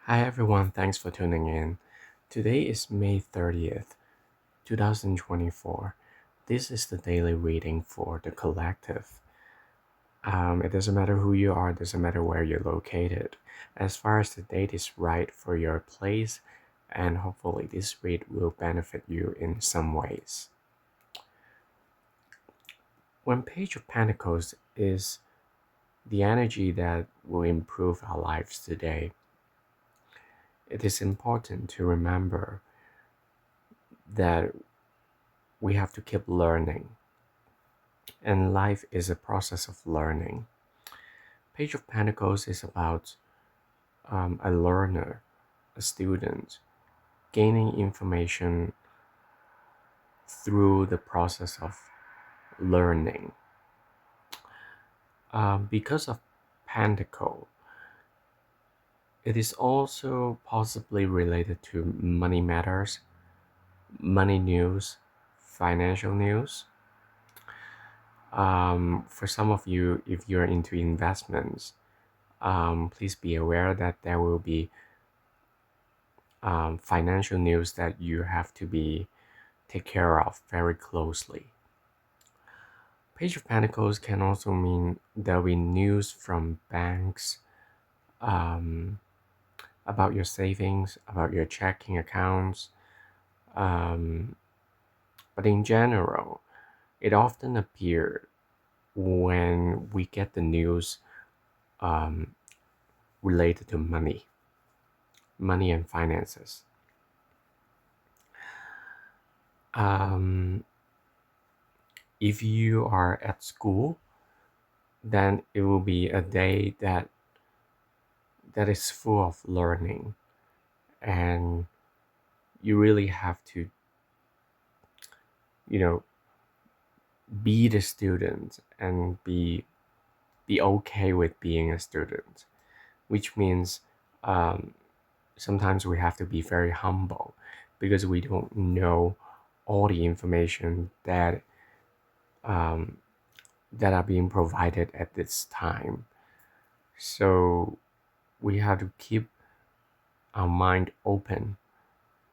Hi everyone, thanks for tuning in. Today is May 30th, 2024. This is the daily reading for The Collective. It doesn't matter who you are, it doesn't matter where you're located. As far as the date is right for your place, and hopefully this read will benefit you in some ways. When Page of Pentacles is the energy that will improve our lives today, it is important to remember that we have to keep learning, and life is a process of learning. Page of Pentacles is about a learner, a student, gaining information through the process of learning. Because of Pentacle, it is also possibly related to money matters, money news, financial news. For some of you, if you're into investments, please be aware that there will be financial news that you have to be take care of very closely. Page of Pentacles can also mean there'll be news from banks um, about your savings, about your checking accounts. Um, but in general, it often appears when we get the news um, related to money and finances. Um, if you are at school, then it will be a day that is full of learning, and you really have to, you know, be the student and be okay with being a student, which means um, sometimes we have to be very humble because we don't know all the information um, that are being provided at this time. So we have to keep our mind open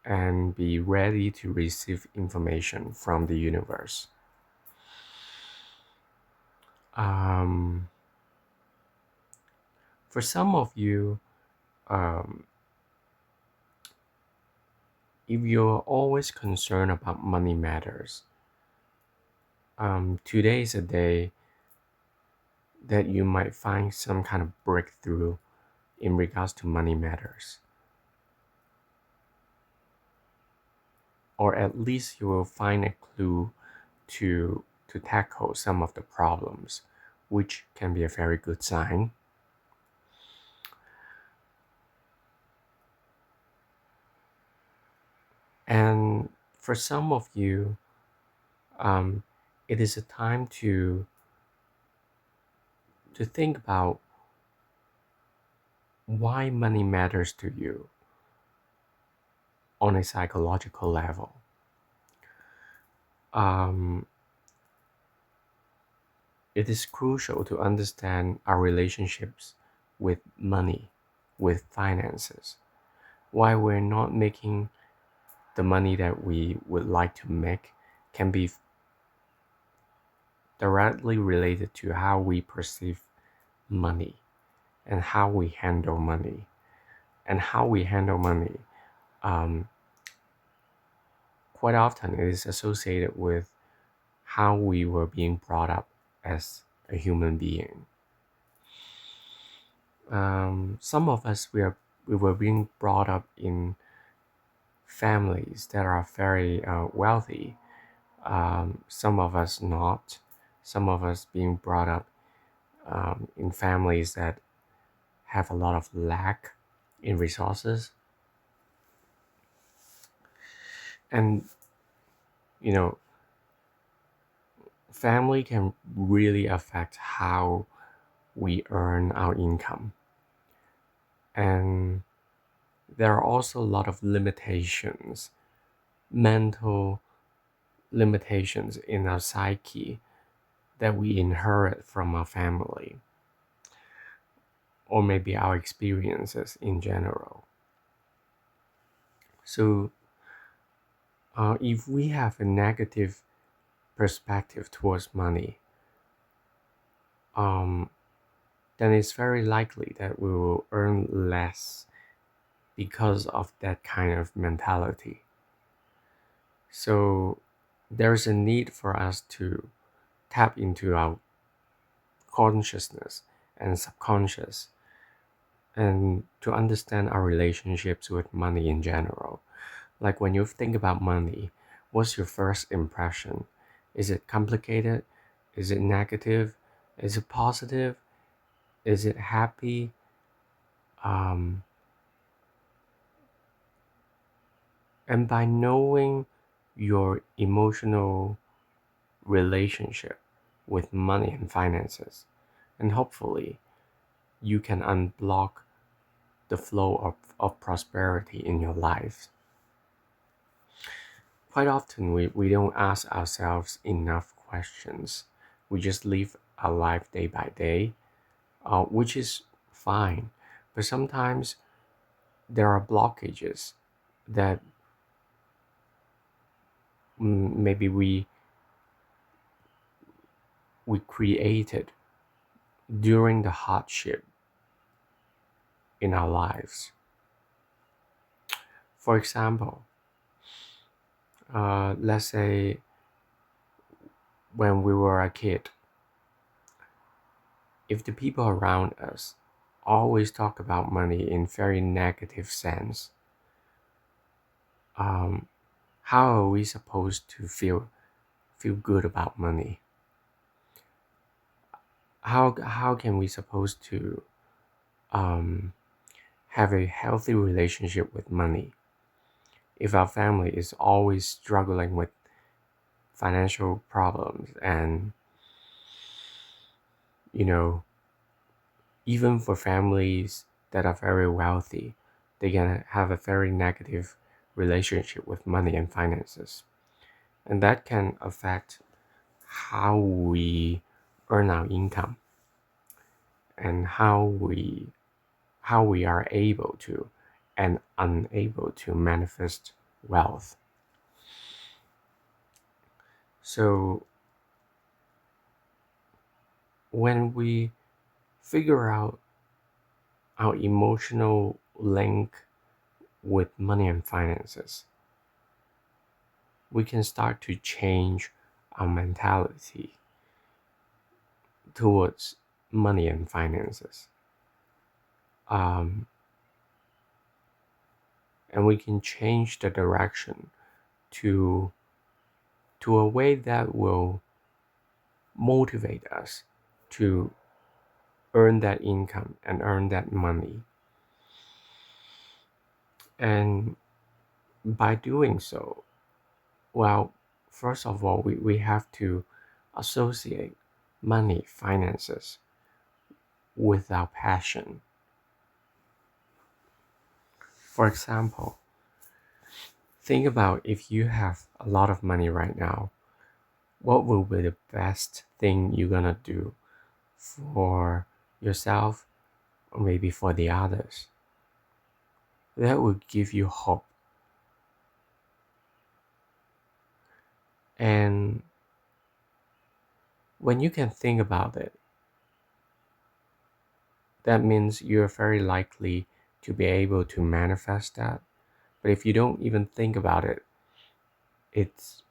and be ready to receive information from the universe. Um, for some of you, um, if you're always concerned about money matters, today is a day that you might find some kind of breakthrough in regards to money matters. Or at least you will find a clue to tackle some of the problems, which can be a very good sign. And for some of you, um, it is a time to think about why money matters to you on a psychological level. Um, it is crucial to understand our relationships with money, with finances, why we're not making the money that we would like to make can be directly related to how we perceive money and how we handle money. And how we handle money, um, quite often it is associated with how we were being brought up as a human being. Some of us we were being brought up in families that are very wealthy. Some of us not. Some of us being brought up in families that have a lot of lack in resources. And you know, family can really affect how we earn our income. And there are also a lot of limitations, mental limitations in our psyche that we inherit from our family or maybe our experiences in general. So, if we have a negative perspective towards money, um, then it's very likely that we will earn less because of that kind of mentality. So, there's a need for us to tap into our consciousness and subconscious and to understand our relationships with money in general. Like when you think about money, what's your first impression? Is it complicated? Is it negative? Is it positive? Is it happy? Um, and by knowing your emotional relationship with money and finances, and hopefully you can unblock the flow of prosperity in your life. Quite often, we don't ask ourselves enough questions. We just live our life day by day, which is fine. But sometimes there are blockages that maybe we created during the hardship in our lives. For example, let's say when we were a kid, if the people around us always talk about money in very negative sense, um, how are we supposed to feel good about money? How can we supposed to um, have a healthy relationship with money if our family is always struggling with financial problems and you know even for families that are very wealthy, they can have a very negative relationship with money and finances, and that can affect how we earn our income and how we are able to and unable to manifest wealth. So when we figure out our emotional link with money and finances, we can start to change our mentality towards money and finances. Um, and we can change the direction to a way that will motivate us to earn that income and earn that money. And by doing so, well, first of all, we have to associate money, finances with our passion. For example, think about if you have a lot of money right now, what will be the best thing you're gonna do for yourself or maybe for the others? That will give you hope. And when you can think about it, that means you're very likely to be able to manifest that. But if you don't even think about it, it's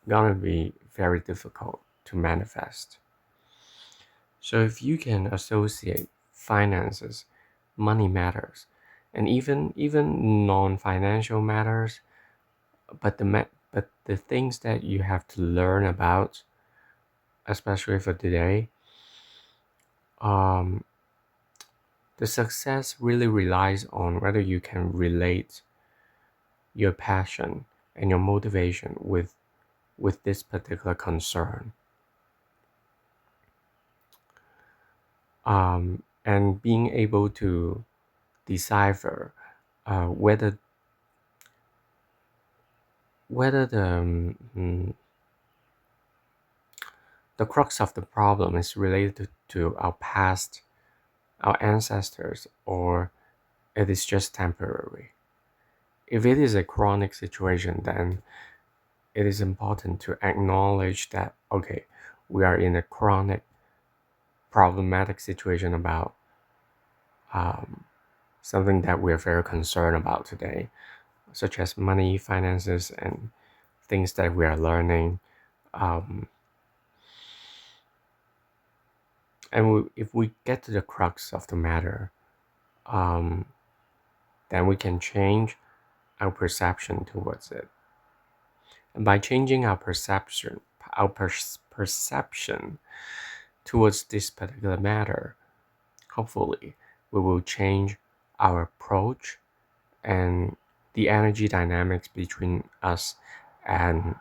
gonna be very difficult to manifest. So if you can associate finances, money matters, and even non-financial matters, but the things that you have to learn about, especially for today, um, the success really relies on whether you can relate your passion and your motivation with this particular concern. And being able to decipher whether the crux of the problem is related to our past, our ancestors, or it is just temporary. If it is a chronic situation, then it is important to acknowledge that, okay, we are in a chronic problematic situation about um, something that we're very concerned about today, such as money, finances, and things that we are learning. Um, if we get to the crux of the matter, um, then we can change our perception towards it. And by changing our perception towards this particular matter, hopefully, we will change our approach, and the energy dynamics between us and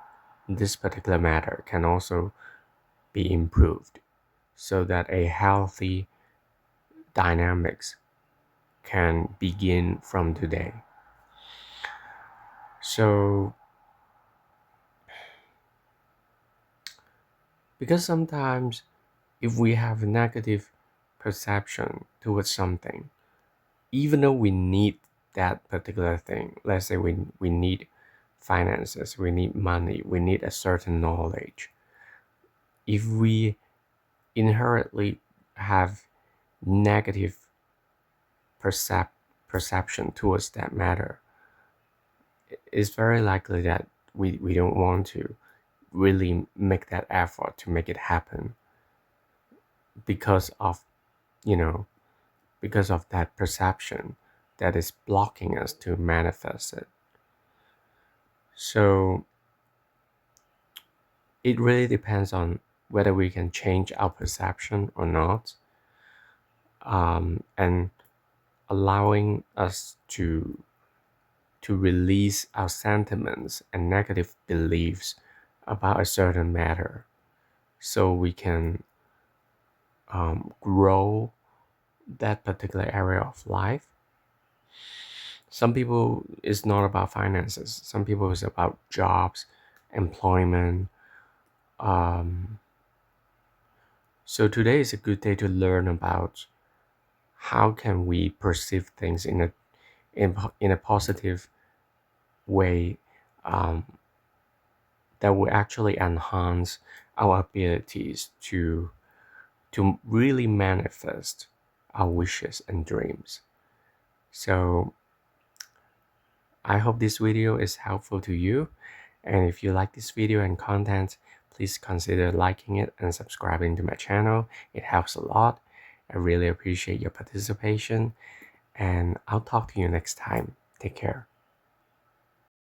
this particular matter can also be improved so that a healthy dynamics can begin from today. So, because sometimes if we have a negative perception towards something, even though we need that particular thing, let's say we need finances, we need money, we need a certain knowledge. If we inherently have negative perception towards that matter, it's very likely that we don't want to really make that effort to make it happen because of, you know, because of that perception that is blocking us to manifest it. So it really depends on whether we can change our perception or not, and allowing us to release our sentiments and negative beliefs about a certain matter, so we can grow that particular area of life. Some people it's not about finances. Some people it's about jobs, employment. Um, so today is a good day to learn about how can we perceive things in a positive way, um, that will actually enhance our abilities to really manifest our wishes and dreams. So I hope this video is helpful to you. And if you like this video and content, please consider liking it and subscribing to my channel. It helps a lot. I really appreciate your participation. And I'll talk to you next time. Take care.